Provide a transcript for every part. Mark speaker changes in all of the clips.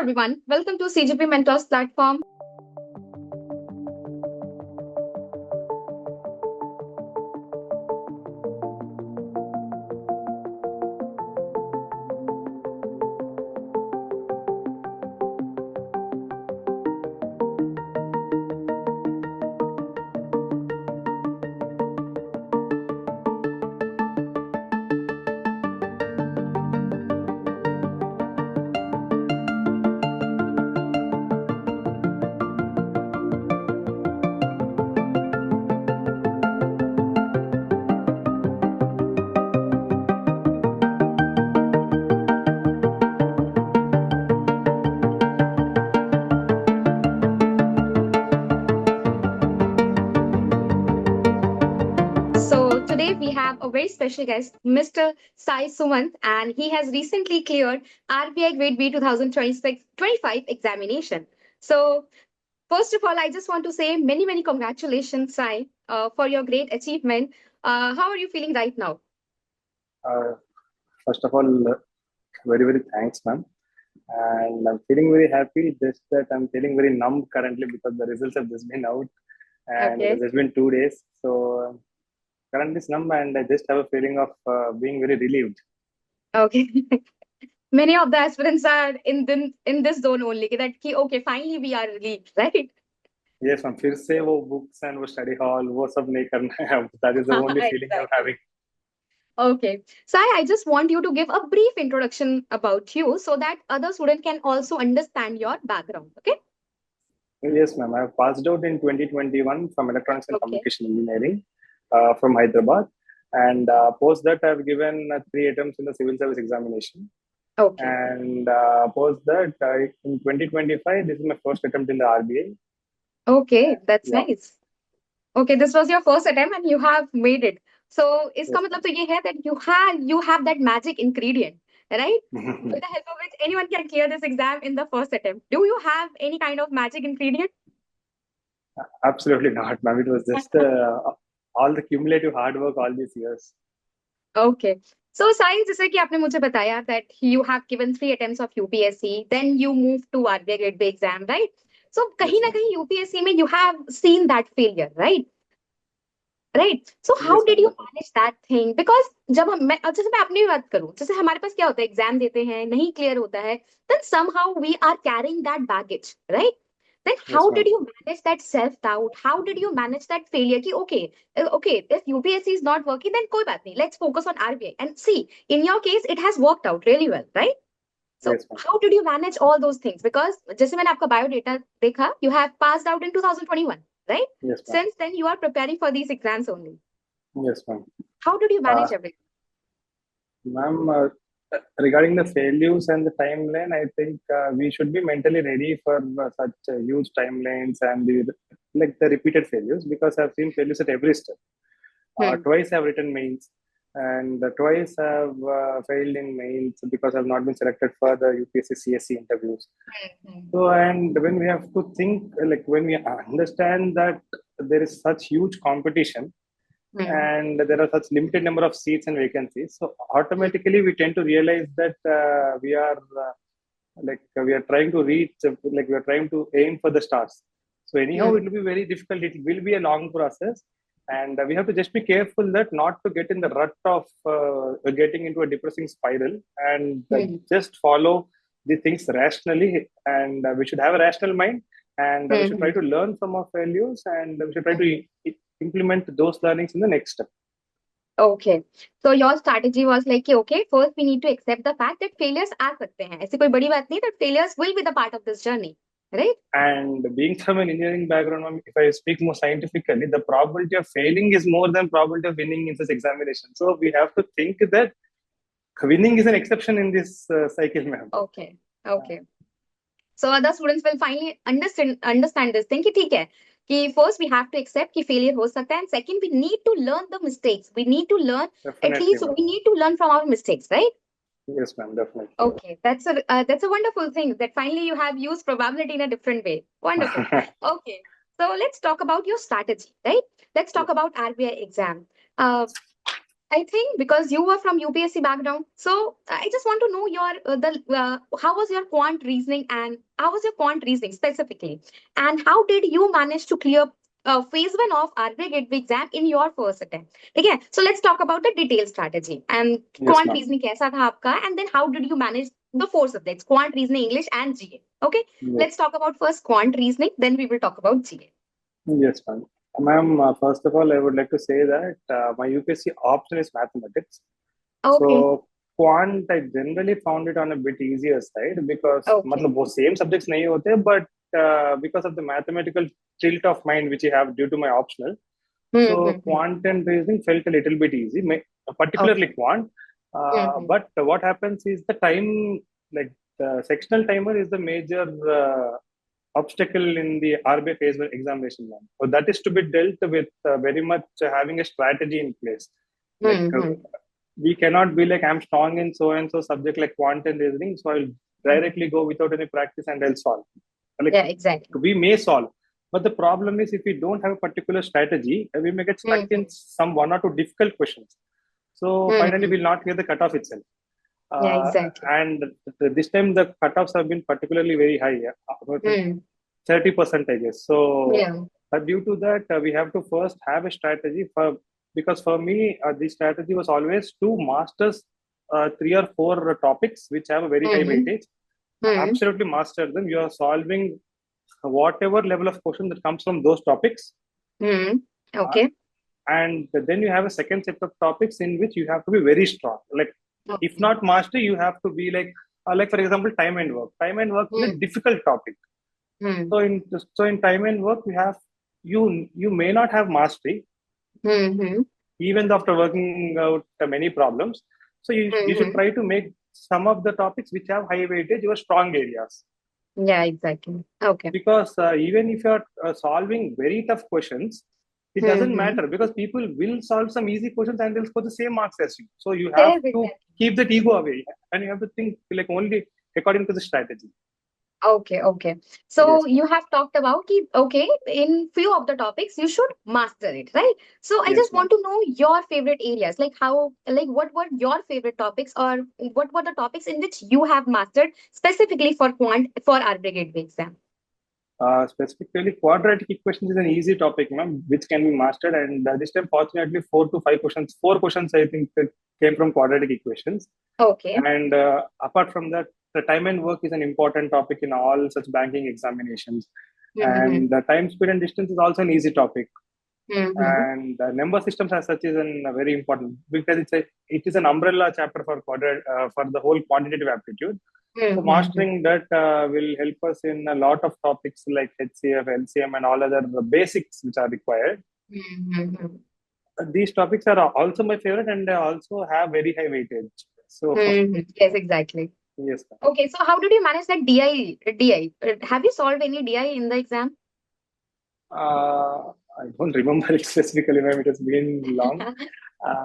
Speaker 1: everyone, welcome to CGBMentors platform. So today we have a very special guest, Mr. Sai Sumanth, and he has recently cleared RBI Grade B 2026-25 examination. So first of all, I just want to say many congratulations, Sai, for your great achievement. How are you feeling right now?
Speaker 2: Uh, First of all, very thanks, ma'am. And I'm feeling very happy. Just that I'm feeling very numb currently because the results have just been out, and it
Speaker 1: Okay.
Speaker 2: has just been 2 days. So currently it's numb, and I just have a feeling of being very relieved.
Speaker 1: Okay. Many of the aspirants are in this zone only. That okay, finally we are relieved, right?
Speaker 2: Yes, ma'am. फिर से वो books and वो study hall वो सब नहीं करना है. That is the only feeling I'm
Speaker 1: Exactly.
Speaker 2: having.
Speaker 1: Okay. Sai, I just want you to give a brief introduction about you so that other students can also understand your background. Okay?
Speaker 2: Yes, ma'am. I passed out in 2021 from Electronics and
Speaker 1: Okay.
Speaker 2: Communication Engineering from Hyderabad. And post that, I've given 3 attempts in the civil service examination.
Speaker 1: Okay.
Speaker 2: And post that, in 2025, this is my first attempt in the RBI.
Speaker 1: Okay, that's
Speaker 2: Yeah.
Speaker 1: nice. Okay, this was your first attempt and you have made it. So इसका
Speaker 2: Yes,
Speaker 1: मतलब तो ये है that you have that magic ingredient, right? With the help of which anyone can clear this exam in the first attempt. Do you have any kind of magic ingredient?
Speaker 2: Absolutely not, ma'am. It was just all the cumulative hard work all these years.
Speaker 1: Okay. So Sai, जैसे कि आपने मुझे बताया that you have given 3 attempts of UPSC, then you moved to RBI Grade B exam, right? So कहीं ना
Speaker 2: ma'am.
Speaker 1: कहीं UPSC में you have seen that failure, right? Right. So how
Speaker 2: Yes,
Speaker 1: did
Speaker 2: ma'am.
Speaker 1: you
Speaker 2: Definitely.
Speaker 1: manage that thing? Because जब जैसे मैं अपनी बात करूं, जैसे हमारे पास क्या होता है एग्जाम देते हैं नहीं क्लियर होता है, then somehow we are carrying that baggage, right? Then how
Speaker 2: Yes,
Speaker 1: did
Speaker 2: ma'am.
Speaker 1: you manage that self doubt? How did you manage that failure? कि okay, if UPSC is not working, then कोई बात नहीं. Let's focus on RBI. And see, in your case, it has worked out really well, right? So
Speaker 2: Yes, ma'am.
Speaker 1: how did you manage all those things? Because जैसे मैंने आपका biodata देखा, you have passed out in 2021, right?
Speaker 2: Yes, ma'am.
Speaker 1: Since then, you are preparing for these exams only.
Speaker 2: Yes, ma'am.
Speaker 1: How did you manage everything?
Speaker 2: Ma'am, regarding the failures and the timeline, I think we should be mentally ready for such huge timelines and the repeated failures because I've seen failures at every step. Twice I've written mains and twice I've failed in mains because I've not been selected for the UPSC CSC interviews. So, and when we have to think, like when we understand that there is such huge competition, and there are such limited number of seats and vacancies, so automatically we tend to realize that we are we are trying to reach, like we are trying to aim for the stars. So anyhow, it will be very difficult. It will be a long process, and we have to just be careful that not to get in the rut of getting into a depressing spiral, and just follow the things rationally. And we should have a rational mind, and we should try to learn from our failures, and we should try to implement those learnings in the next step.
Speaker 1: Okay. So your strategy was like, okay, first we need to accept the fact that failures आ सकते हैं. ऐसी कोई बड़ी बात नहीं, that failures will be the part of this journey, right?
Speaker 2: And being from an engineering background, if I speak more scientifically, the probability of failing is more than probability of winning in this examination. So we have to think that winning is an exception in this cycle, ma'am.
Speaker 1: Okay. Okay. So other students will finally understand this thing कि ठीक है कि first we have to accept कि failure हो सकता है, and second we need to learn the mistakes. We need to learn,
Speaker 2: Definitely,
Speaker 1: at least
Speaker 2: ma'am.
Speaker 1: we need to learn from our mistakes, right?
Speaker 2: Yes, ma'am, definitely.
Speaker 1: Okay, that's a wonderful thing that finally you have used probability in a different way. Wonderful. Okay, so let's talk about your strategy, right? Let's talk about RBI exam. I think because you were from UPSC background, so I just want to know your how was your quant reasoning and how was your quant reasoning specifically, and how did you manage to clear phase 1 of RBI Grade B exam in your first attempt? Okay, so let's talk about the detailed strategy and
Speaker 2: Yes,
Speaker 1: quant
Speaker 2: ma'am.
Speaker 1: reasoning कैसा था आपका, and then how did you manage the 4 subjects: quant, reasoning, English, and GA? Okay,
Speaker 2: Yes,
Speaker 1: let's talk about first quant reasoning, then we will talk about GA.
Speaker 2: yes, ma'am. Ma'am, first of all, I would like to say that my UPSC option is mathematics.
Speaker 1: Okay,
Speaker 2: So quant, I generally found it on a bit easier side because
Speaker 1: okay.
Speaker 2: मतलब वो same subjects नहीं होते, but because of the mathematical tilt of mind which I have due to my optional, so
Speaker 1: Mm-hmm.
Speaker 2: quant and reasoning felt a little bit easy, particularly
Speaker 1: Okay.
Speaker 2: quant.
Speaker 1: Mm-hmm.
Speaker 2: But what happens is the time, like the sectional timer is the major obstacle in the RBI phase 1 examination one. So that is to be dealt with very much having a strategy in place. Like
Speaker 1: Mm-hmm.
Speaker 2: we cannot be like I'm strong in so and so subject like quant and reasoning, so I'll directly go without any practice and I'll solve. Like
Speaker 1: Yeah, exactly.
Speaker 2: we may solve, but the problem is if we don't have a particular strategy, we may get stuck
Speaker 1: Mm-hmm.
Speaker 2: in some one or two difficult questions. So finally,
Speaker 1: Mm-hmm.
Speaker 2: we'll not hear the cutoff itself.
Speaker 1: Yeah,
Speaker 2: Uh,
Speaker 1: exactly.
Speaker 2: and this time the cutoffs have been particularly very high, yeah, about
Speaker 1: Mm.
Speaker 2: 30%, I guess. So
Speaker 1: Yeah.
Speaker 2: due to that, we have to first have a strategy for because for me, the strategy was always to master 3 or 4 topics which have a very high
Speaker 1: Mm-hmm.
Speaker 2: weightage.
Speaker 1: Mm.
Speaker 2: Absolutely master them. You are solving whatever level of question that comes from those topics.
Speaker 1: Mm.
Speaker 2: Uh,
Speaker 1: Okay.
Speaker 2: and then you have a second set of topics in which you have to be very strong. Like, if
Speaker 1: Okay.
Speaker 2: not master, you have to be like for example, time and work. Time and work is a
Speaker 1: Mm.
Speaker 2: difficult topic.
Speaker 1: Mm.
Speaker 2: So in time and work, you may not have mastery,
Speaker 1: Mm-hmm.
Speaker 2: even after working out many problems. So you should
Speaker 1: Mm-hmm.
Speaker 2: try to make some of the topics which have high weightage your strong areas.
Speaker 1: Yeah, exactly. Okay.
Speaker 2: Because even if you're solving very tough questions, it doesn't
Speaker 1: Mm-hmm.
Speaker 2: matter because people will solve some easy questions and they'll score the same marks as you. So you have
Speaker 1: Yes,
Speaker 2: to
Speaker 1: exactly.
Speaker 2: keep that ego away and you have to think like only according to the strategy.
Speaker 1: Okay, okay.
Speaker 2: Yes,
Speaker 1: So you have talked about ki, okay, in few of the topics you should master it, right? So I
Speaker 2: yes,
Speaker 1: just
Speaker 2: ma'am.
Speaker 1: want to know your favorite areas, like how, like what were your favorite topics, or what were the topics in which you have mastered specifically for quant for our brigade exam?
Speaker 2: Specifically, quadratic equations is an easy topic, ma'am, which can be mastered. And this time, fortunately, 4 to 5 questions, 4 questions, I think, came from quadratic equations.
Speaker 1: Okay.
Speaker 2: And apart from that, the time and work is an important topic in all such banking examinations.
Speaker 1: Mm-hmm.
Speaker 2: And the time, speed, and distance is also an easy topic.
Speaker 1: Mm-hmm.
Speaker 2: And the number systems as such is very important because it is an umbrella chapter for for the whole quantitative aptitude. So
Speaker 1: Mm-hmm.
Speaker 2: mastering that will help us in a lot of topics like HCF, LCM, and all other basics which are required.
Speaker 1: Mm-hmm.
Speaker 2: These topics are also my favorite, and they also have very high weightage. So
Speaker 1: Mm-hmm. Yes, exactly.
Speaker 2: yes,
Speaker 1: Okay, so how did you manage that DI? DI? Have you solved any DI in the exam?
Speaker 2: I don't remember it specifically, ma'am. It has been long.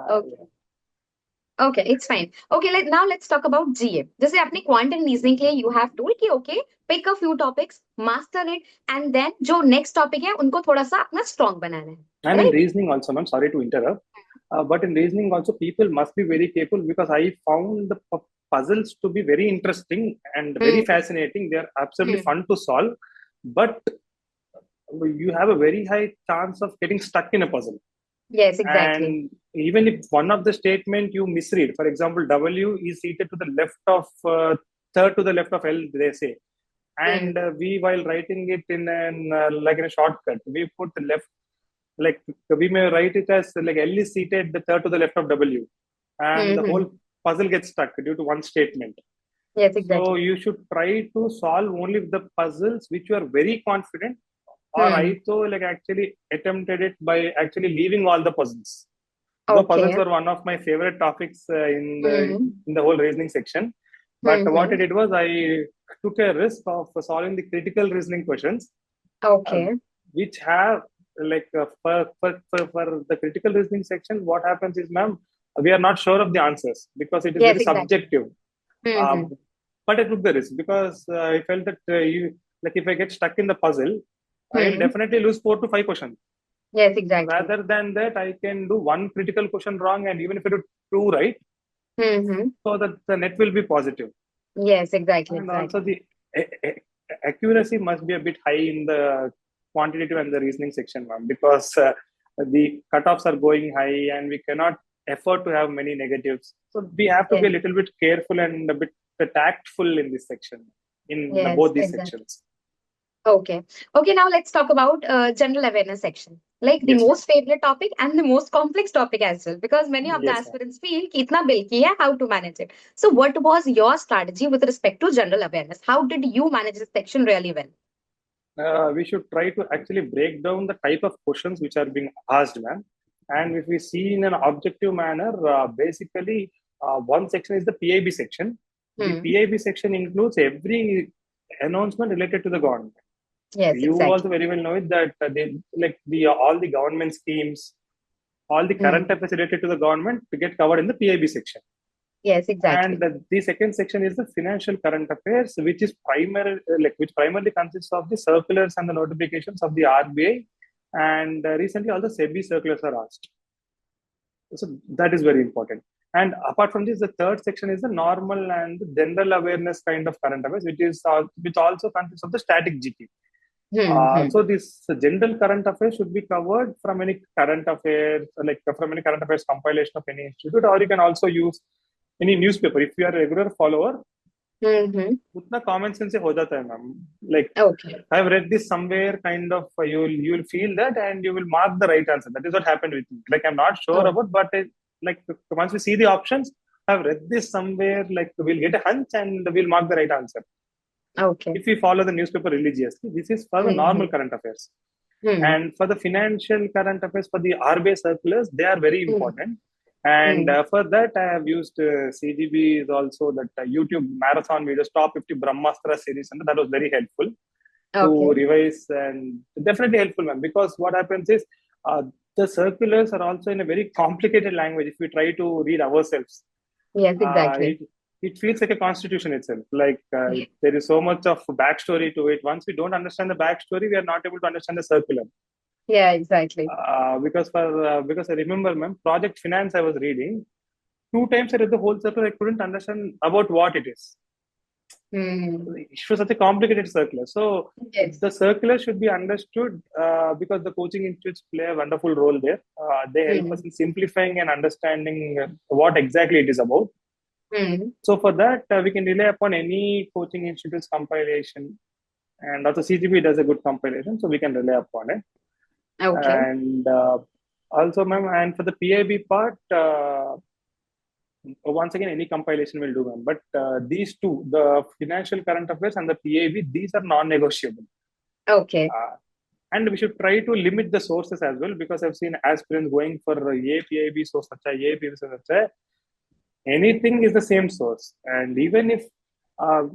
Speaker 1: Okay. Okay, it's fine. Okay, now let's talk about GA. जैसे अपने quant and reasoning के लिए you have told कि okay, pick a few topics, master it, and then जो next topic है उनको थोड़ा सा अपना strong बनाना है,
Speaker 2: And in
Speaker 1: right?
Speaker 2: reasoning also, ma'am, sorry to interrupt, but in reasoning also, people must be very careful because I found the puzzles to be very interesting and very
Speaker 1: Mm-hmm.
Speaker 2: fascinating. They are absolutely fun to solve, but you have a very high chance of getting stuck in a puzzle.
Speaker 1: Yes, exactly.
Speaker 2: And even if one of the statement you misread, for example, W is seated to the left of third to the left of L, they say, and
Speaker 1: Mm.
Speaker 2: we while writing it in an like in a shortcut, we put the left like we may write it as like L is seated the third to the left of W, and the
Speaker 1: Mm-hmm.
Speaker 2: whole puzzle gets stuck due to one statement.
Speaker 1: Yes,
Speaker 2: So
Speaker 1: exactly.
Speaker 2: you should try to solve only the puzzles which you are very confident, or
Speaker 1: Hmm.
Speaker 2: I so like actually attempted it by actually leaving all the puzzles. Though puzzles
Speaker 1: Okay.
Speaker 2: were one of my favorite topics
Speaker 1: Mm-hmm.
Speaker 2: in the whole reasoning section, but what I
Speaker 1: Mm-hmm.
Speaker 2: did was I took a risk of solving the critical reasoning questions, uh,
Speaker 1: Okay.
Speaker 2: which have for the critical reasoning section. What happens is, ma'am, we are not sure of the answers because it is
Speaker 1: Yes,
Speaker 2: very
Speaker 1: exactly.
Speaker 2: subjective.
Speaker 1: Mm-hmm.
Speaker 2: But I took the risk because I felt that if I get stuck in the puzzle, I'll
Speaker 1: Hmm.
Speaker 2: definitely lose 4 to 5 questions.
Speaker 1: Yes, exactly.
Speaker 2: Rather than that, I can do one critical question wrong, and even if I do two right,
Speaker 1: Mm-hmm.
Speaker 2: so that the net will be positive.
Speaker 1: Yes, exactly,
Speaker 2: And also
Speaker 1: exactly.
Speaker 2: the accuracy must be a bit high in the quantitative and the reasoning section, ma'am, because the cutoffs are going high and we cannot afford to have many negatives. So we have to be
Speaker 1: Yes,
Speaker 2: a little bit careful and a bit tactful in this section, in
Speaker 1: yes,
Speaker 2: both these
Speaker 1: exactly.
Speaker 2: sections.
Speaker 1: Okay. Okay, now let's talk about general awareness section. Like the
Speaker 2: Yes, ma'am.
Speaker 1: most favorite topic and the most complex topic as well, because many of the
Speaker 2: Yes, ma'am.
Speaker 1: aspirants feel कि इतना bulky hai, how to manage it. So what was your strategy with respect to general awareness? How did you manage this section really well?
Speaker 2: We should try to actually break down the type of questions which are being asked, ma'am. And if we see in an objective manner, basically, one section is the PIB section. The
Speaker 1: Hmm.
Speaker 2: PIB section includes every announcement related to the government.
Speaker 1: Yes,
Speaker 2: You also
Speaker 1: exactly.
Speaker 2: very well know it that they like the all the government schemes, all the current
Speaker 1: Hmm.
Speaker 2: affairs related to the government to get covered in the PIB section.
Speaker 1: Yes,
Speaker 2: And
Speaker 1: exactly.
Speaker 2: the second section is the financial current affairs, which is which primarily consists of the circulars and the notifications of the RBI. And recently, all the SEBI circulars are asked. So that is very important. And apart from this, the third section is the normal and general awareness kind of current affairs, which also consists of the static GK.
Speaker 1: Hmm. Hmm.
Speaker 2: So this general current affairs should be covered from any current affairs, like from any current affairs compilation of any institute, or you can also use any newspaper. If you are a regular follower,
Speaker 1: Hmm.
Speaker 2: उतना common sense से हो जाता है ma'am. Like
Speaker 1: Okay.
Speaker 2: I've read this somewhere, kind of you will feel that and you will mark the right answer. That is what happened with me. Like I'm not sure
Speaker 1: Oh,
Speaker 2: about, but like once we see the options, I've read this somewhere. Like we'll get a hunch and we'll mark the right answer
Speaker 1: okay.
Speaker 2: if we follow the newspaper religiously. This is for the normal
Speaker 1: Hmm.
Speaker 2: current affairs.
Speaker 1: Hmm.
Speaker 2: And for the financial current affairs, for the RBI circulars, they are very
Speaker 1: Hmm.
Speaker 2: important. And
Speaker 1: Hmm.
Speaker 2: for that, I have used CGB is also that YouTube marathon videos, top 50 Brahmastra series, and that was very helpful to
Speaker 1: Okay.
Speaker 2: revise and definitely helpful, man. Because what happens is the circulars are also in a very complicated language. If we try to read ourselves,
Speaker 1: Yes,
Speaker 2: uh,
Speaker 1: exactly.
Speaker 2: it it feels like a constitution itself. Like
Speaker 1: Yeah.
Speaker 2: there is so much of backstory to it. Once we don't understand the backstory, we are not able to understand the circular.
Speaker 1: Yeah, exactly.
Speaker 2: Because I remember, ma'am, Project Finance I was reading. Two times I read the whole circular, I couldn't understand about what it is.
Speaker 1: Hmm.
Speaker 2: It was such a complicated circular. So
Speaker 1: Yes.
Speaker 2: the circular should be understood because the coaching institutes play a wonderful role there. They help us
Speaker 1: Hmm.
Speaker 2: in simplifying and understanding what exactly it is about.
Speaker 1: Hmm.
Speaker 2: So for that, we can rely upon any coaching institute's compilation, and also CGB does a good compilation, so we can rely upon it.
Speaker 1: Okay.
Speaker 2: And also, ma'am, and for the PIB part, once again, any compilation will do, ma'am. But these two, the financial current affairs and the PIB, these are non-negotiable.
Speaker 1: Okay.
Speaker 2: Uh, and we should try to limit the sources as well, because I've seen aspirants going for a PIB source, such a PIB source, such a anything is the same source. And even if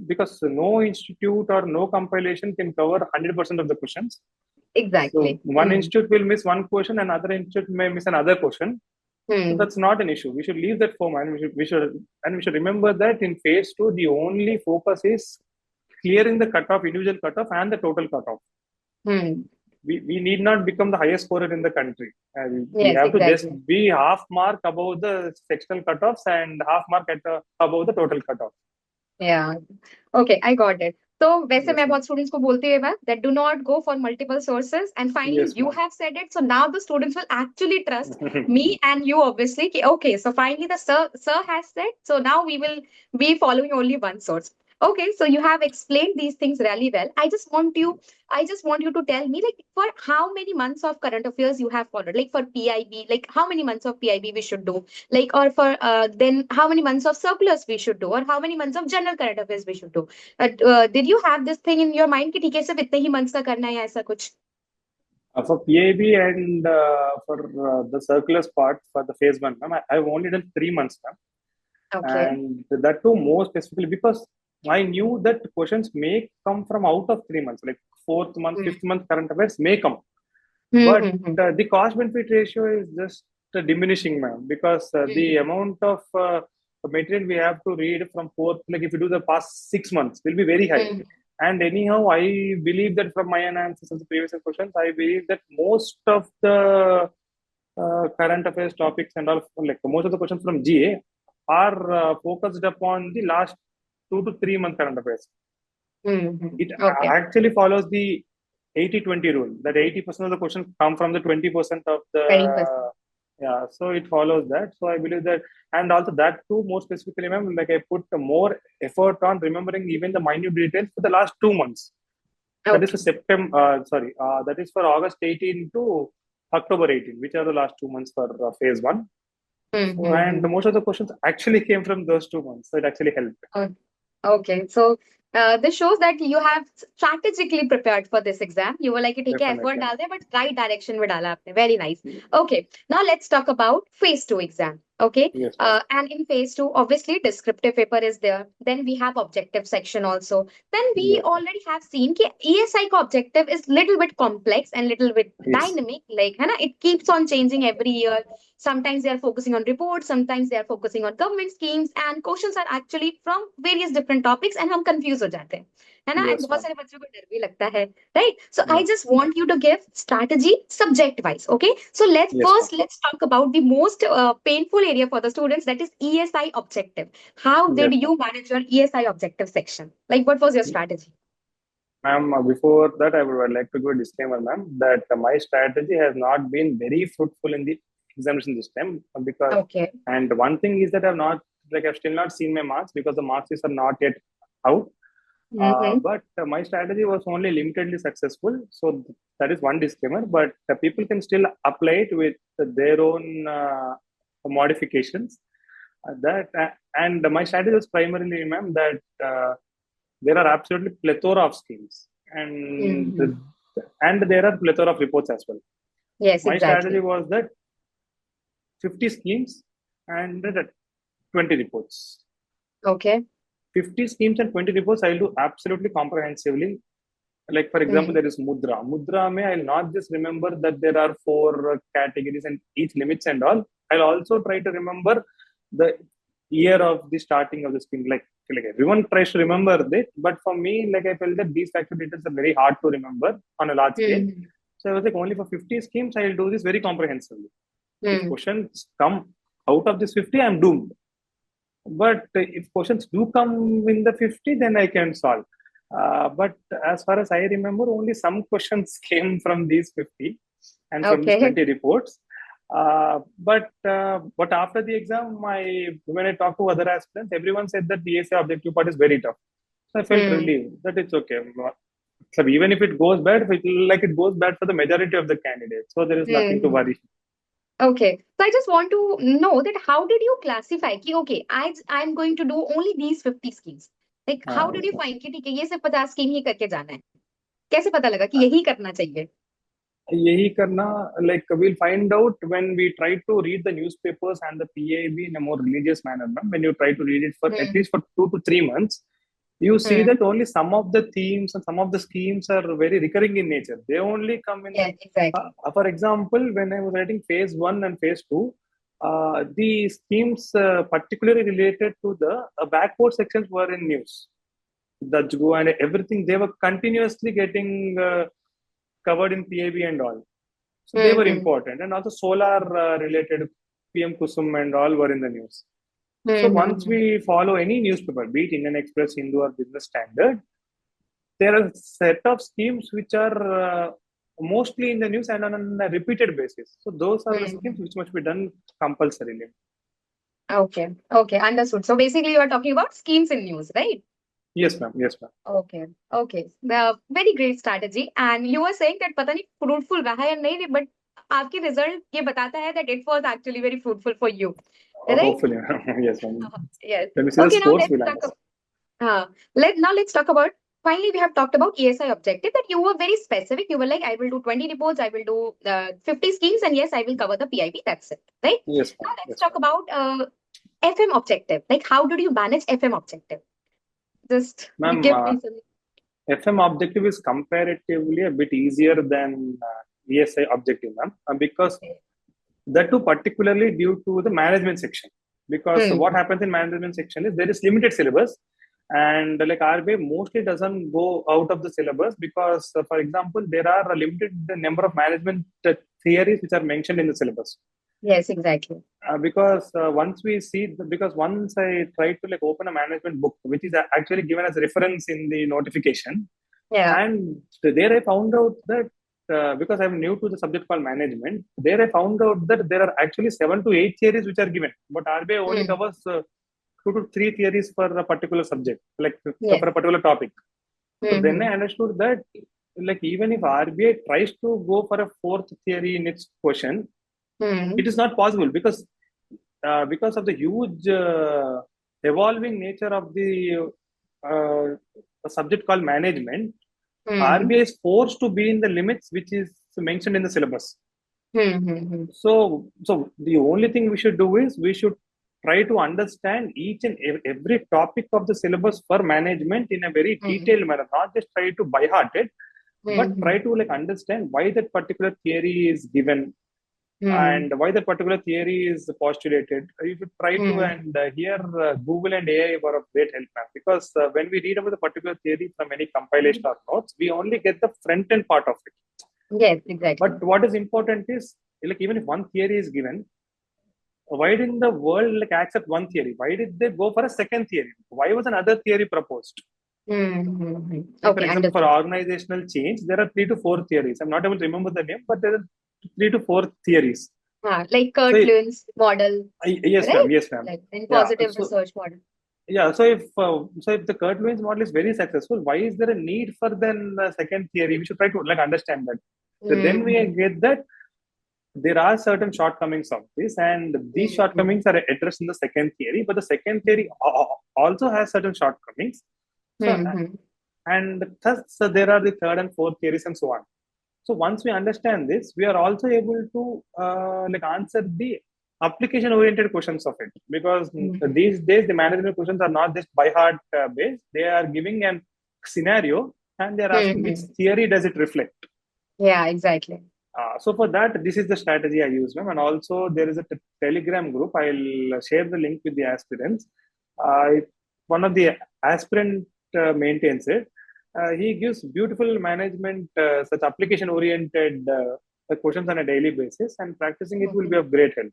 Speaker 2: because no institute or no compilation can cover 100% of the questions. So
Speaker 1: Exactly.
Speaker 2: one
Speaker 1: Hmm.
Speaker 2: institute will miss one question, another institute may miss another question. So
Speaker 1: Hmm.
Speaker 2: that's not an issue. We should leave that for man. We should remember that in phase two, the only focus is clearing the cutoff, individual cutoff, and the total cutoff.
Speaker 1: Hmm.
Speaker 2: We need not become the highest scorer in the country. We
Speaker 1: Yes,
Speaker 2: have to just
Speaker 1: exactly.
Speaker 2: be half mark above the sectional cutoffs and half mark above the total cutoff.
Speaker 1: Yeah. Okay, I got it. तो वैसे
Speaker 2: Yes,
Speaker 1: मैं
Speaker 2: ma'am.
Speaker 1: बहुत students को बोलती है बात that do not go for multiple sources and finally
Speaker 2: Yes,
Speaker 1: you
Speaker 2: ma'am.
Speaker 1: have said it, so now the students will actually trust me and you obviously कि, okay, so finally the sir has said, so now we will be following only one source. Okay, so you have explained these things really well. I just want you to tell me, like, for how many months of current affairs you have followed, like for PIB, like how many months of PIB we should do, like, or for then how many months of circulars we should do, or how many months of general current affairs we should do. Did you have this thing in your mind कि ठीक है सिर्फ इतने ही months का करना है या ऐसा कुछ?
Speaker 2: For PIB and for the circulars part for the phase one, ma'am, I've only done 3 months, ma'am.
Speaker 1: Okay.
Speaker 2: And that too more specifically because I knew that questions may come from out of 3 months, like fourth month,
Speaker 1: Hmm.
Speaker 2: fifth month current affairs may come.
Speaker 1: Hmm.
Speaker 2: But
Speaker 1: Hmm. Hmm.
Speaker 2: the cost benefit ratio is just diminishing, ma'am, because the
Speaker 1: Hmm.
Speaker 2: amount of material we have to read from fourth, like if you do the past 6 months, will be very high.
Speaker 1: Hmm.
Speaker 2: And anyhow, I believe that from my analysis of the previous questions, I believe that most of the current affairs topics and all, like most of the questions from GA are focused upon the last 2 to 3 month current affairs. It
Speaker 1: Okay.
Speaker 2: actually follows the 80-20 rule, that 80% of the questions come from the 20% of the
Speaker 1: 20%.
Speaker 2: yeah, so it follows that. So I believe that, and also that too, more specifically, ma'am, like I put more effort on remembering even the minute details for the last 2 months. That is for
Speaker 1: Okay.
Speaker 2: September, that is for August 18 to October 18, which are the last 2 months for phase one. So, and
Speaker 1: Mm-hmm.
Speaker 2: most of the questions actually came from those 2 months. So it actually helped.
Speaker 1: Okay, so this shows that you have strategically prepared for this exam. You were like, ठीक है, effort
Speaker 2: Definitely.
Speaker 1: डाल दे, but right direction में डाला आपने. Very nice. Okay, now let's talk about phase two exam. Okay,
Speaker 2: Yes, ma'am.
Speaker 1: and in phase two, obviously, descriptive paper is there. Then we have objective section also. Then we
Speaker 2: Yes,
Speaker 1: already have seen कि ESI का objective is little bit complex and little bit
Speaker 2: yes,
Speaker 1: dynamic. Like, है ना, it keeps on changing every year. Sometimes they are focusing on reports, sometimes they are focusing on government schemes, and questions are actually from various different topics, and हम confuse हो जाते हैं, है ना? And
Speaker 2: yes,
Speaker 1: बहुत
Speaker 2: ma'am.
Speaker 1: सारे बच्चों को डर भी लगता है, right? So I
Speaker 2: Yes,
Speaker 1: just want you to give strategy subject wise, okay? So
Speaker 2: yes, ma'am.
Speaker 1: let's talk about the most painful area for the students, that is ESI objective. How
Speaker 2: Yes,
Speaker 1: did
Speaker 2: ma'am.
Speaker 1: you manage your ESI objective section? Like, what was your strategy?
Speaker 2: Ma'am, before that, I would like to give a disclaimer, ma'am, that my strategy has not been very fruitful in the examination this time because,
Speaker 1: Okay.
Speaker 2: and one thing is that I've still not seen my marks because the marks are not yet out.
Speaker 1: Mm-hmm.
Speaker 2: But my strategy was only limitedly successful. So that is one disclaimer, but people can still apply it with their own modifications. And my strategy was primarily, ma'am, that there are absolutely plethora of schemes, and
Speaker 1: Mm-hmm.
Speaker 2: there are plethora of reports as well.
Speaker 1: Yes,
Speaker 2: My strategy
Speaker 1: exactly.
Speaker 2: was that 50 schemes and 20 reports.
Speaker 1: Okay.
Speaker 2: 50 schemes and 20 reports I'll do absolutely comprehensively. Like, for example,
Speaker 1: Mm-hmm.
Speaker 2: there is Mudra. Mudra, may I'll not just remember that there are four categories and each limits and all. I'll also try to remember the year of the starting of the scheme. Like everyone tries to remember this, but for me, like I felt that these factor details are very hard to remember on a large scale.
Speaker 1: Mm-hmm.
Speaker 2: So I was like, only for 50 schemes, I'll do this very comprehensively. If
Speaker 1: Mm-hmm.
Speaker 2: questions come out of this 50, I'm doomed. But if questions do come in the 50, then I can solve. But as far as I remember, only some questions came from these 50 and from these
Speaker 1: Okay.
Speaker 2: 20 reports. But after the exam, when I talked to other aspirants, everyone said that the essay objective part is very tough. So I felt
Speaker 1: Mm.
Speaker 2: relieved that it's okay. So even if it goes bad, it goes bad for the majority of the candidates. So there is nothing to
Speaker 1: Mm-hmm.
Speaker 2: worry.
Speaker 1: Okay. So I just want to know that how did you classify कि okay, I'm going to do only these 50 schemes. Like how did you find कि ठीक है ये सिर्फ 50 scheme ही करके जाना है? कैसे पता लगा कि यही करना चाहिए?
Speaker 2: यही करना, like we'll find out when we try to read the newspapers and the PAB in a more religious manner. No? When you try to read it for at
Speaker 1: Hmm.
Speaker 2: least for 2 to 3 months, you see
Speaker 1: Hmm.
Speaker 2: that only some of the themes and some of the schemes are very recurring in nature. They only come in.
Speaker 1: Yeah, exactly.
Speaker 2: For example, when I was writing phase one and phase two, the schemes particularly related to the backward sections were in news. Dajgu and everything, they were continuously getting covered in PAB and all. So they were
Speaker 1: Mm-hmm.
Speaker 2: important. And also solar related PM Kusum and all were in the news. So once
Speaker 1: Mm-hmm.
Speaker 2: we follow any newspaper, be it Indian Express, Hindu or Business Standard, there are a set of schemes which are mostly in the news and on a repeated basis. So those are the schemes
Speaker 1: Mm-hmm.
Speaker 2: which must be done compulsorily.
Speaker 1: Okay. Okay. Understood. So basically, you are talking about schemes in news, right?
Speaker 2: Yes, ma'am. Yes, ma'am.
Speaker 1: Okay. Okay. The very great strategy. And you were saying that पता नहीं fruitful रहा या नहीं, but आपकी result ये बताता है that it was actually very fruitful for you, right?
Speaker 2: Hopefully, yes, ma'am.
Speaker 1: Yes.
Speaker 2: Let me see the
Speaker 1: Okay. Now
Speaker 2: scores.
Speaker 1: let's
Speaker 2: We'll
Speaker 1: talk.
Speaker 2: understand.
Speaker 1: Let's talk about. Finally, we have talked about ESI objective, that you were very specific. You were like, I will do 20 reports, I will do 50 schemes, and yes, I will cover the PIB. That's it, right?
Speaker 2: Yes,
Speaker 1: Now
Speaker 2: ma'am.
Speaker 1: let's
Speaker 2: Yes,
Speaker 1: talk
Speaker 2: ma'am.
Speaker 1: about FM objective. Like, how did you manage FM objective? Just
Speaker 2: Ma'am,
Speaker 1: give me some.
Speaker 2: FM objective is comparatively a bit easier than ESI objective, ma'am, because
Speaker 1: Okay.
Speaker 2: that too particularly due to the management section. Because what
Speaker 1: Hmm.
Speaker 2: happens in management section is there is limited syllabus, And like RBI mostly doesn't go out of the syllabus because, for example, there are a limited number of management theories which are mentioned in the syllabus.
Speaker 1: Yes, exactly.
Speaker 2: Because once we see, because once I tried to like open a management book, which is actually given as reference in the notification,
Speaker 1: Yeah.
Speaker 2: and there I found out that because I'm new to the subject called management, there I found out that there are actually 7 to 8 theories which are given, but RBI only
Speaker 1: Hmm.
Speaker 2: covers 2 to 3 theories for a particular subject, like
Speaker 1: Yes.
Speaker 2: for a particular topic. So then I
Speaker 1: Hmm.
Speaker 2: understood that like even if RBI tries to go for a fourth theory in its question, it
Speaker 1: Hmm.
Speaker 2: is not possible because of the huge evolving nature of the subject called management.
Speaker 1: Hmm.
Speaker 2: RBI is forced to be in the limits which is mentioned in the syllabus.
Speaker 1: Hmm. Hmm.
Speaker 2: So the only thing we should do is we should try to understand each and every topic of the syllabus for management in a very
Speaker 1: Hmm.
Speaker 2: detailed manner, not just try to by heart it, but
Speaker 1: Hmm.
Speaker 2: try to like understand why that particular theory is given
Speaker 1: Hmm.
Speaker 2: and why that particular theory is postulated. You should try to,
Speaker 1: Hmm.
Speaker 2: and here Google and AI were of great help, ma'am, because when we read about the particular theory from any compilation
Speaker 1: Hmm.
Speaker 2: or notes, we only get the front end part of it.
Speaker 1: Yes, exactly.
Speaker 2: But what is important is like even if one theory is given, why didn't the world like accept one theory? Why did they go for a second theory? Why was another theory proposed?
Speaker 1: Hmm.
Speaker 2: Like for
Speaker 1: Okay,
Speaker 2: example, for
Speaker 1: understood.
Speaker 2: organizational change, there are 3 to 4 theories. I'm not able to remember the name, but there are 3 to 4 theories.
Speaker 1: Like
Speaker 2: So
Speaker 1: Kurt Lewin's model,
Speaker 2: yes, ma'am.
Speaker 1: right?
Speaker 2: Yes, ma'am.
Speaker 1: Like in
Speaker 2: Yeah.
Speaker 1: positive
Speaker 2: So
Speaker 1: research model.
Speaker 2: yeah. So if the Kurt Lewin's model is very successful, why is there a need for then the second theory? We should try to like understand that. So then we
Speaker 1: Hmm.
Speaker 2: get that there are certain shortcomings of this, and these
Speaker 1: Hmm.
Speaker 2: shortcomings are addressed in the second theory. But the second theory also has certain shortcomings. So
Speaker 1: Hmm.
Speaker 2: and thus so there are the third and fourth theories and so on. So once we understand this, we are also able to like answer the application-oriented questions of it because
Speaker 1: Hmm.
Speaker 2: these days the management questions are not just by heart based; they are giving an scenario and they are asking which
Speaker 1: Hmm.
Speaker 2: theory does it reflect.
Speaker 1: Yeah, exactly.
Speaker 2: So for that, this is the strategy I use, ma'am. And also there is a Telegram group. I'll share the link with the aspirants. One of the aspirant maintains it. He gives beautiful management, such application-oriented questions on a daily basis, and practicing it will be
Speaker 1: Hmm.
Speaker 2: of great help.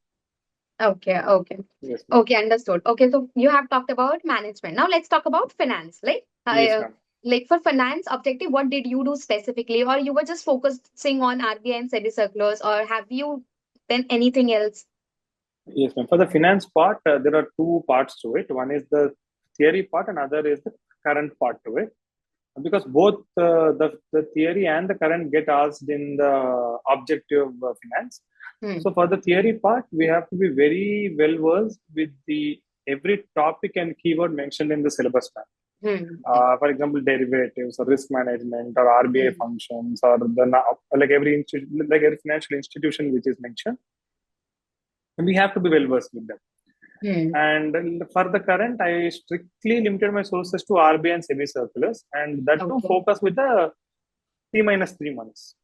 Speaker 1: Okay, okay.
Speaker 2: Yes, ma'am.
Speaker 1: Okay, understood. Okay, so you have talked about management. Now let's talk about finance.
Speaker 2: Yes, ma'am.
Speaker 1: Like for finance objective, what did you do specifically, or you were just focusing on RBI and SEBI circulars, or have you done anything else?
Speaker 2: Yes, ma'am. For the finance part, there are 2 parts to it. One is the theory part, and other is the current part to it. Because both the theory and the current get asked in the objective finance.
Speaker 1: Hmm.
Speaker 2: So for the theory part, we have to be very well versed with the every topic and keyword mentioned in the syllabus map.
Speaker 1: Hmm. Yeah.
Speaker 2: For example, derivatives or risk management or RBI
Speaker 1: Hmm.
Speaker 2: functions or like like every financial institution which is mentioned, and we have to be well versed with them.
Speaker 1: Hmm.
Speaker 2: And for the current, I strictly limited my sources to RBI and SEBI circulars, and that to
Speaker 1: Okay.
Speaker 2: focus with the T-3 months.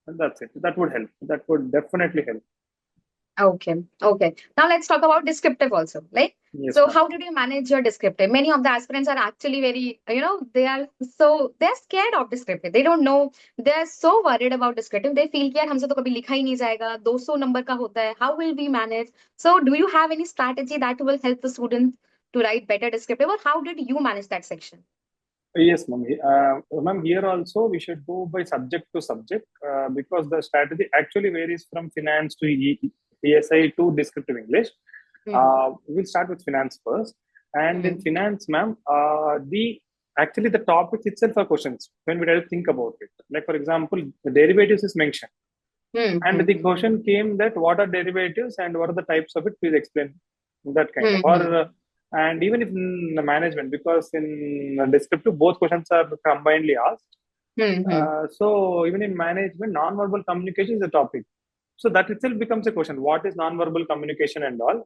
Speaker 2: And that's it. That would help. That would definitely help.
Speaker 1: Okay. Okay. Now let's talk about descriptive also.
Speaker 2: Yes,
Speaker 1: So
Speaker 2: ma'am.
Speaker 1: how did you manage your descriptive? Many of the aspirants are actually very, they're scared of descriptive. They don't know. They're so worried about descriptive. They feel कि यार हमसे तो कभी लिखा ही नहीं जाएगा. 200 number का होता है. How will we manage? So do you have any strategy that will help the students to write better descriptive, or how did you manage that section?
Speaker 2: Yes, ma'am. Ma'am, here also we should go by subject to subject because the strategy actually varies from finance to ESI to descriptive English.
Speaker 1: Hmm.
Speaker 2: We'll start with finance first. And in
Speaker 1: Hmm.
Speaker 2: finance, ma'am, the actually the topic itself are questions when we try to think about it. Like for example, the derivatives is mentioned,
Speaker 1: Hmm.
Speaker 2: and the
Speaker 1: Hmm.
Speaker 2: question came that what are derivatives and what are the types of it? Please explain that kind of.
Speaker 1: Hmm. Hmm.
Speaker 2: And even if in the management, because in descriptive both questions are combinedly asked.
Speaker 1: Hmm. Hmm.
Speaker 2: So even in management, non-verbal communication is a topic. So that itself becomes a question: what is non-verbal communication and all?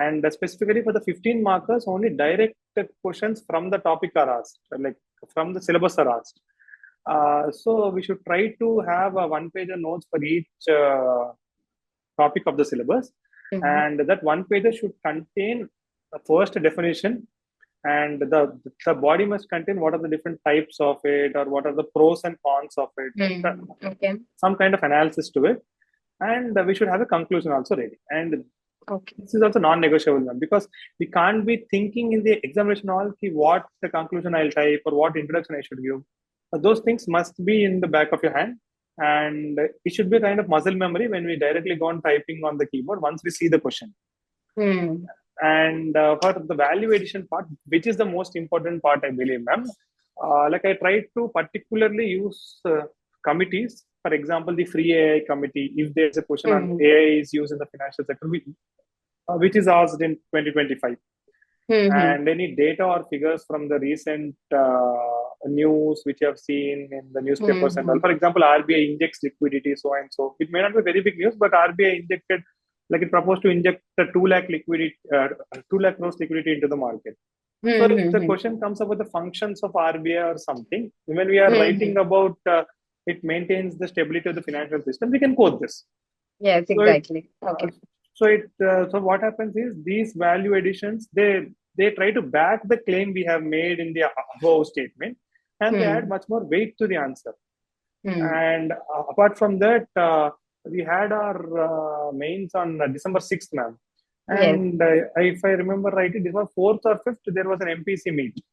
Speaker 2: And specifically for the 15 markers, only direct questions from the topic are asked, like from the syllabus are asked. So we should try to have a one-page notes for each topic of the syllabus,
Speaker 1: Hmm.
Speaker 2: and that one pager should contain a first definition, and the body must contain what are the different types of it, or what are the pros and cons of it.
Speaker 1: Okay.
Speaker 2: Some kind of analysis to it, and we should have a conclusion also ready. And
Speaker 1: Okay.
Speaker 2: this is also non-negotiable, ma'am, because we can't be thinking in the examination hall what the conclusion I'll type or what introduction I should give. Those things must be in the back of your hand, and it should be a kind of muscle memory when we directly go on typing on the keyboard once we see the question.
Speaker 1: Hmm.
Speaker 2: And for the value addition part, which is the most important part, I believe, ma'am, like I try to particularly use committees. For example, the free AI committee, if there's a question on
Speaker 1: Hmm.
Speaker 2: AI is used in the financial sector, which is asked in 2025,
Speaker 1: Hmm.
Speaker 2: and any data or figures from the recent news which you have seen in the newspapers and all.
Speaker 1: Hmm.
Speaker 2: For example, RBI injects liquidity, so and so. It may not be very big news, but RBI injected, like it proposed to inject the 2 lakh liquidity, 2 lakh crores liquidity into the market. So if the
Speaker 1: Hmm.
Speaker 2: question comes about the functions of RBI or something, when we are
Speaker 1: Hmm.
Speaker 2: writing about it maintains the stability of the financial system, we can quote this.
Speaker 1: Yes,
Speaker 2: So it,
Speaker 1: exactly.
Speaker 2: uh,
Speaker 1: Okay.
Speaker 2: so what happens is these value additions, they try to back the claim we have made in the above statement, and they add
Speaker 1: Hmm.
Speaker 2: much more weight to the answer.
Speaker 1: Hmm.
Speaker 2: And apart from that, we had our mains on December 6th, ma'am.
Speaker 1: Yes.
Speaker 2: And if I remember rightly, December 4th or 5th, there was an MPC meet.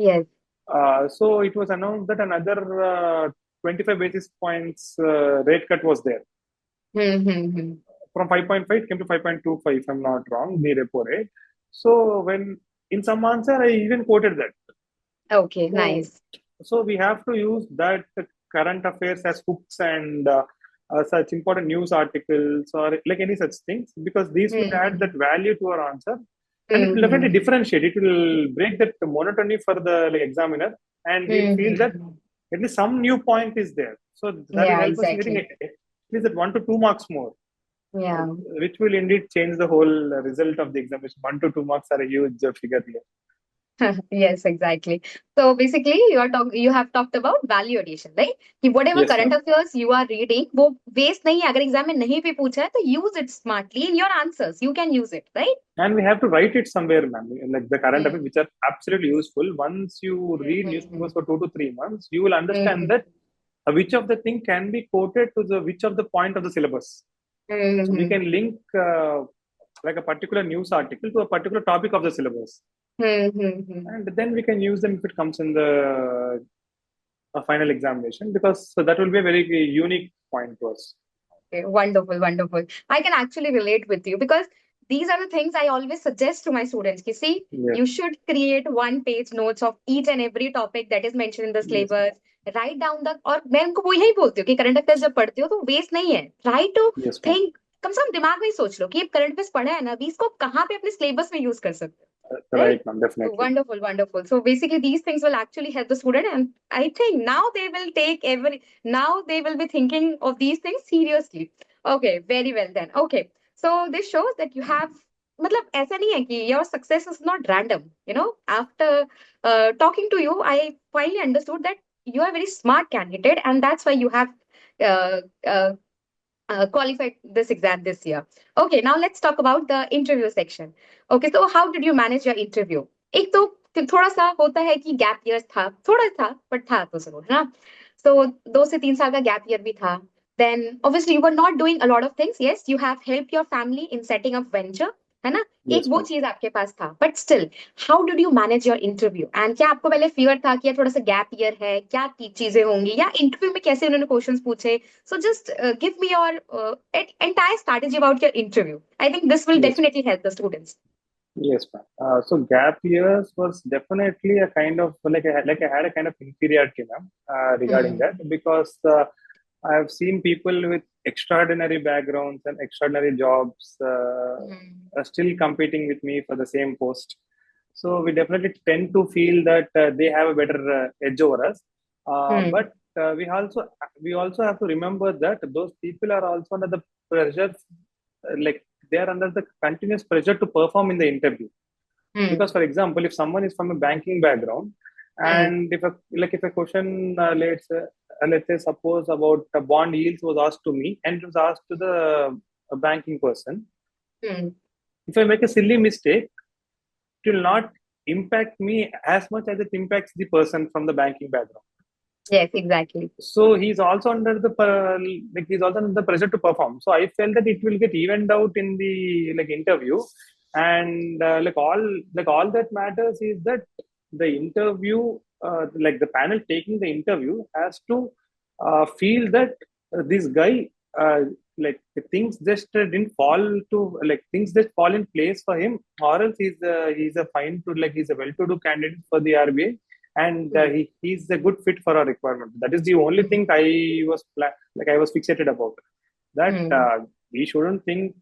Speaker 1: Yes.
Speaker 2: So it was announced that another 25 basis points rate cut was there.
Speaker 1: Hmm.
Speaker 2: From 5.5 it came to 5.25, if I'm not wrong, the repo rate. So when in some answer, I even quoted that.
Speaker 1: Okay,
Speaker 2: So,
Speaker 1: nice.
Speaker 2: so we have to use that current affairs as hooks and such important news articles or like any such things, because these will add
Speaker 1: Hmm.
Speaker 2: that value to our answer, and it will definitely
Speaker 1: Hmm.
Speaker 2: differentiate. It will break that monotony for the like, examiner, and he'll feel that
Speaker 1: Hmm.
Speaker 2: at least some new point is there. So that will
Speaker 1: Yeah,
Speaker 2: help us in getting
Speaker 1: exactly.
Speaker 2: at least that 1 to 2 marks more,
Speaker 1: Yeah.
Speaker 2: which will indeed change the whole result of the examination. 1 to 2 marks are a huge figure here.
Speaker 1: Yes, exactly. So basically, you have talked about value addition, right? कि whatever
Speaker 2: Yes,
Speaker 1: current
Speaker 2: ma'am.
Speaker 1: affairs you are reading, वो waste नहीं है. अगर exam में नहीं भी पूछा है, तो use it smartly in your answers. You can use it, right?
Speaker 2: And we have to write it somewhere, ma'am. Like the current affairs,
Speaker 1: Hmm.
Speaker 2: which are absolutely useful. Once you read
Speaker 1: Hmm.
Speaker 2: newspapers for 2 to 3 months, you will understand
Speaker 1: Hmm.
Speaker 2: that which of the thing can be quoted to the which of the point of the syllabus. So we
Speaker 1: Hmm.
Speaker 2: can link like a particular news article to a particular topic of the syllabus,
Speaker 1: Hmm. Hmm.
Speaker 2: and then we can use them if it comes in the final examination, because so that will be a very unique point to us.
Speaker 1: Okay, wonderful, wonderful. I can actually relate with you because these are the things I always suggest to my students. You see,
Speaker 2: Yes,
Speaker 1: you should create one-page notes of each and every topic that is mentioned in the
Speaker 2: yes,
Speaker 1: syllabus. Write down the और मैं उनको वो यही बोलती हूँ कि current affairs जब पढ़ते हो तो वेस्ट नहीं है. Try to
Speaker 2: yes, ma'am.
Speaker 1: think. कम से कम दिमाग में ही सोच लो कि ये करंट अफेयर्स पढ़ा है ना, अभी इसको कहाँ पे अपने सिलेबस में यूज कर सकते हो, right?
Speaker 2: Right, ma'am. Definitely.
Speaker 1: Wonderful, wonderful. So basically, these things will actually help the student, and I think now they will be thinking of these things seriously. Okay, very well then. Okay, so this shows that you have, मतलब ऐसा नहीं है कि your success is not random. After talking to you, I finally understood that you are a very smart candidate, and that's why you have uh, uh, qualified this exam this year. Okay, now let's talk about the interview section. Okay, so how did you manage your interview? एक तो थोड़ा सा होता है कि gap year था, थोड़ा था बट था तो जरूर है ना. So 2 से 3 साल का गैप ईयर भी था. Then obviously you were not doing a lot of things. Yes, you have helped your family in setting up venture, है ना. एक
Speaker 2: Yes,
Speaker 1: वो
Speaker 2: ma'am.
Speaker 1: चीज आपके पास था, but still how did you manage your interview? And क्या आपको पहले फियर था कि यार थोड़ा सा गैप ईयर है, क्या चीजें होंगी, या इंटरव्यू में कैसे उन्होंने क्वेश्चंस पूछे? So just give me your entire strategy about your interview. I think this will
Speaker 2: Yes.
Speaker 1: definitely help the students.
Speaker 2: Yes, ma'am. So gap years was definitely a kind of like I had a kind of inferiority, ma'am, regarding
Speaker 1: Hmm.
Speaker 2: that, because I have seen people with extraordinary backgrounds and extraordinary jobs
Speaker 1: Hmm.
Speaker 2: are still competing with me for the same post. So we definitely tend to feel that they have a better edge over us.
Speaker 1: Hmm.
Speaker 2: But we also have to remember that those people are also under the pressure, like they are under the continuous pressure to perform in the interview.
Speaker 1: Hmm.
Speaker 2: Because, for example, if someone is from a banking background,
Speaker 1: Hmm.
Speaker 2: and if a question, let's say suppose about the bond yields was asked to me and it was asked to the banking person,
Speaker 1: Hmm.
Speaker 2: if I make a silly mistake, it will not impact me as much as it impacts the person from the banking background.
Speaker 1: Yes, exactly.
Speaker 2: So he's also under the he's also under the pressure to perform. So I felt that it will get evened out in the interview, and all that matters is that the interview, the panel taking the interview has to feel that this guy, things just didn't fall to things just fall in place for him, or else he's a fine to he's a well-to-do candidate for the RBI, and he's a good fit for our requirement. That is the only thing I was fixated about. That we shouldn't think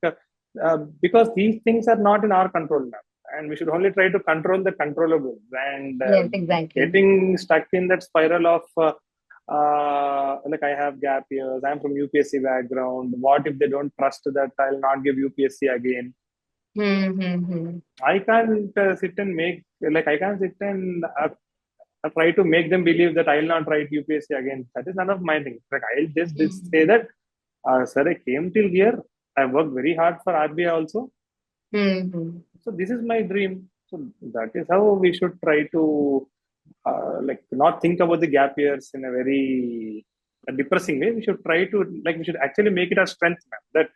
Speaker 2: because these things are not in our control now, and we should only try to control the controllables. And
Speaker 1: Yes, exactly.
Speaker 2: getting stuck in that spiral of I have gap years, I'm from UPSC background. What if they don't trust that I'll not give UPSC again? I can't sit and I can't sit and try to make them believe that I'll not write UPSC again. That is none of my thing. I'll just say that, sir, I came till here. I worked very hard for RBI also. So this is my dream. So that is how we should try to not think about the gap years in a very depressing way. We should try to we should actually make it a strength, ma'am, that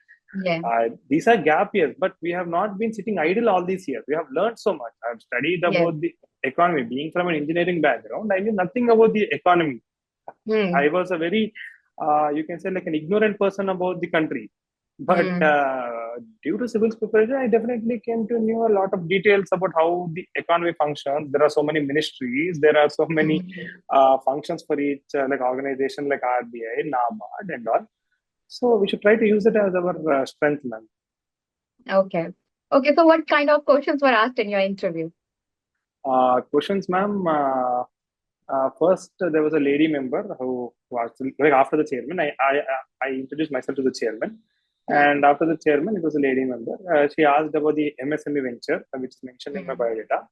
Speaker 2: these are gap years, but we have not been sitting idle all these years. We have learned so much. I've studied about the economy. Being from an engineering background, I knew nothing about the economy. I was a very, you can say, an ignorant person about the country. But due to civils preparation, I definitely came to know a lot of details about how the economy functions. There are so many ministries. There are so many functions for each organization like RBI, NABARD, and all. So we should try to use it as our strength, ma'am.
Speaker 1: Okay. Okay. So what kind of questions were asked in your interview?
Speaker 2: Questions, ma'am. First, there was a lady member who was after the chairman. I introduced myself to the chairman. And after the chairman, it was a lady member. She asked about the MSME venture, which is mentioned in my biodata.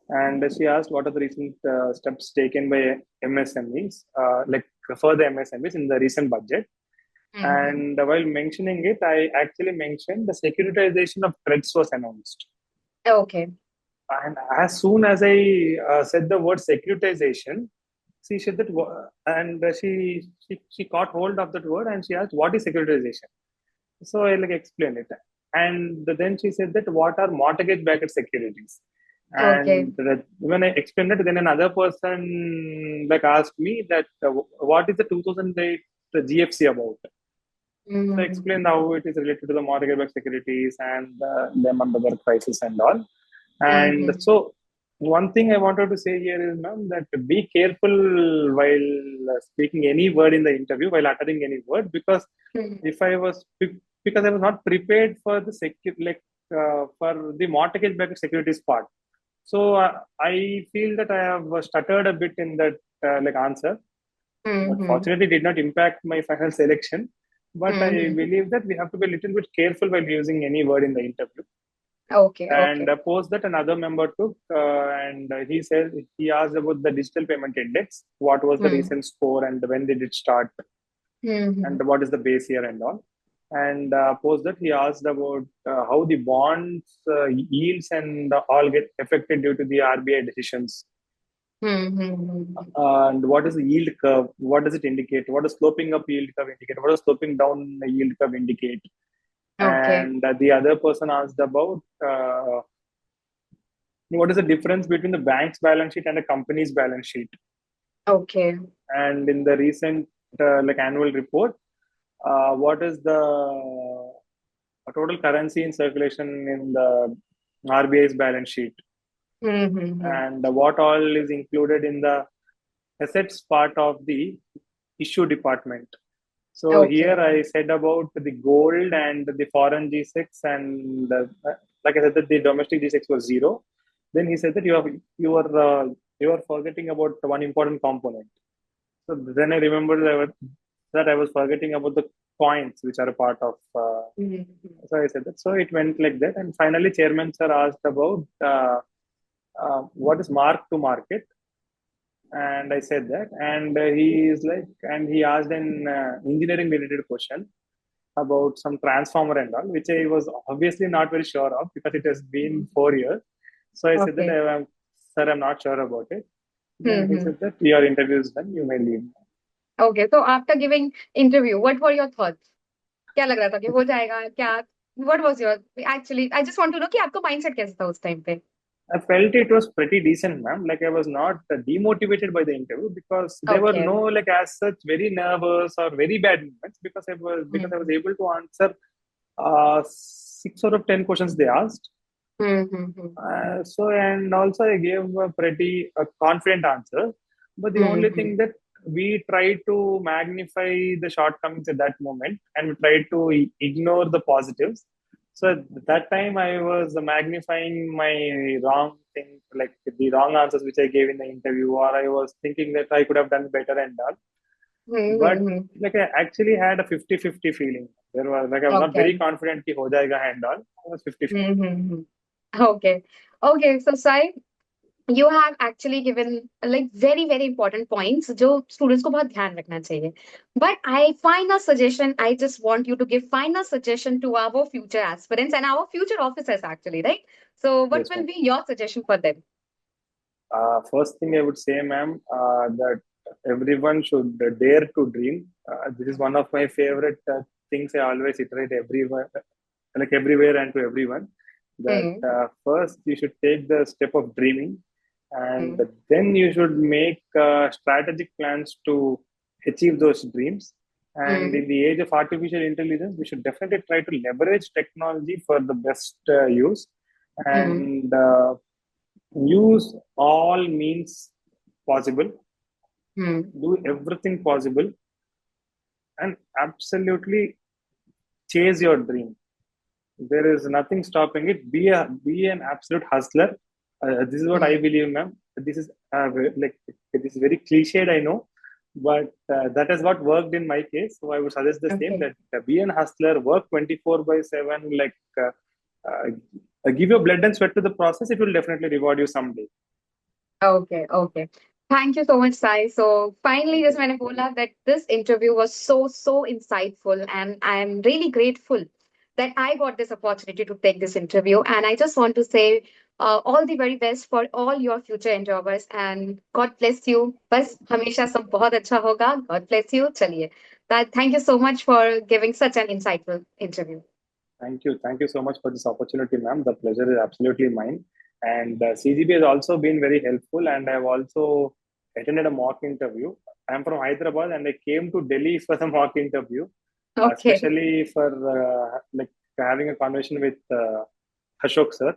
Speaker 2: And she asked what are the recent steps taken by MSMEs, for the MSMEs in the recent budget. And while mentioning it, I actually mentioned the securitization of threats was announced.
Speaker 1: Okay.
Speaker 2: And as soon as I said the word securitization, she said that, and she caught hold of that word and she asked, "What is securitization?" So I explained it, and then she said that, "What are mortgage-backed securities?" And when I explained it, then another person asked me that, "What is the 2008 GFC about?" So I explained how it is related to the mortgage-backed securities and them under the crisis and all. And so one thing I wanted to say here is, ma'am, that be careful while speaking any word in the interview, while uttering any word, because because I was not prepared for the for the mortgage-backed securities part. So I feel that I have stuttered a bit in that answer. But fortunately, it did not impact my final selection. But I believe that we have to be a little bit careful while using any word in the interview.
Speaker 1: Okay.
Speaker 2: And post that another member took, and he asked about the digital payment index. What was the recent score and when did it start? And what is the base year and all? And post that he asked about how the bonds yields and all get affected due to the RBI decisions. And what is the yield curve? What does it indicate? What does sloping up yield curve indicate? What does sloping down yield curve indicate? And the other person asked about what is the difference between the bank's balance sheet and a company's balance sheet.
Speaker 1: Okay.
Speaker 2: And in the recent annual report, what is the total currency in circulation in the RBI's balance sheet? And what all is included in the assets part of the issue department. So here I said about the gold and the foreign G6, and I said that the domestic G6 was 0. Then he said that you are forgetting about one important component. So then I remembered that I was forgetting about the coins, which are a part of. So I said that. So it went like that, and finally, Chairman sir asked about what is mark to market. And I said that, and he asked an engineering related question about some transformer and all, which I was obviously not very sure of because it has been 4 years. So I said that sir, I'm not sure about it. Then he said that your interview is done, you may leave.
Speaker 1: Okay, so after giving interview, what were your thoughts? क्या लग रहा था कि हो जाएगा क्या? What was your actually? I just want to know कि आपका mindset कैसा था उस time पे?
Speaker 2: I felt it was pretty decent, ma'am. Like I was not demotivated by the interview because there were
Speaker 1: Okay.
Speaker 2: no like as such very nervous or very bad moments because I was able to answer 6 out of 10 questions they asked. So and also I gave a pretty confident answer. But the only thing that we tried to magnify the shortcomings at that moment and we tried to ignore the positives. So at that time I was magnifying my wrong thing, like the wrong answers which I gave in the interview, or I was thinking that I could have done better and all. But like I actually had a 50-50 feeling. There was like I was not
Speaker 1: Okay.
Speaker 2: very confident कि हो जाएगा and all. I was 50-50.
Speaker 1: Okay. Okay. So Sai, you have actually given like very, very important points जो students को बहुत ध्यान रखना चाहिए. But I final suggestion, I just want you to give final suggestion to our future aspirants and our future officers actually, right? So what
Speaker 2: Yes,
Speaker 1: will
Speaker 2: ma'am.
Speaker 1: be your suggestion for them?
Speaker 2: First thing I would say, ma'am, that everyone should dare to dream. This is one of my favorite things. I always iterate everywhere, like everywhere and to everyone. That
Speaker 1: Hmm.
Speaker 2: first you should take the step of dreaming, and
Speaker 1: Hmm.
Speaker 2: then you should make strategic plans to achieve those dreams. And
Speaker 1: Hmm.
Speaker 2: in the age of artificial intelligence, we should definitely try to leverage technology for the best use.
Speaker 1: Hmm.
Speaker 2: And use all means possible,
Speaker 1: Hmm.
Speaker 2: do everything possible, and absolutely chase your dream. There is nothing stopping it. Be an absolute hustler. This is what I
Speaker 1: Hmm.
Speaker 2: believe, ma'am. This is like this is very cliched, I know, but that is what worked in my case. So I would suggest the same,
Speaker 1: Okay.
Speaker 2: that be an hustler, work 24/7, like give your blood and sweat to the process. It will definitely reward you someday.
Speaker 1: Okay, okay. Thank you so much, Sai. So finally,
Speaker 2: Thank
Speaker 1: just
Speaker 2: you.
Speaker 1: मैंने बोला that this interview was so insightful, and I am really grateful that I got this opportunity to take this interview. And I just want to say all the very best for all your future endeavors, and God bless you. बस हमेशा सब बहुत अच्छा होगा. God bless you. चलिए. Thank you so much for giving such an insightful interview.
Speaker 2: Thank you. Thank you so much for this opportunity, ma'am. The pleasure is absolutely mine. And CGB has also been very helpful, and I've also attended a mock interview. I'm from Hyderabad, and I came to Delhi for the mock interview,
Speaker 1: Okay,
Speaker 2: especially for like having a conversation with Ashok sir.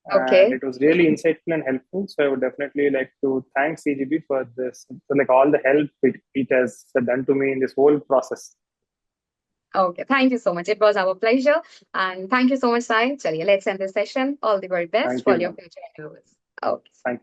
Speaker 2: And
Speaker 1: okay.
Speaker 2: it was really insightful and helpful. So I would definitely like to thank CGB for this, for like all the help it has done to me in this whole process.
Speaker 1: Okay, thank you so much. It was our pleasure. And thank you so much, Sai. Chaliye, let's end this session. All the very best
Speaker 2: Thank
Speaker 1: for
Speaker 2: you,
Speaker 1: your
Speaker 2: ma'am.
Speaker 1: future endeavors. Okay.
Speaker 2: Thank you.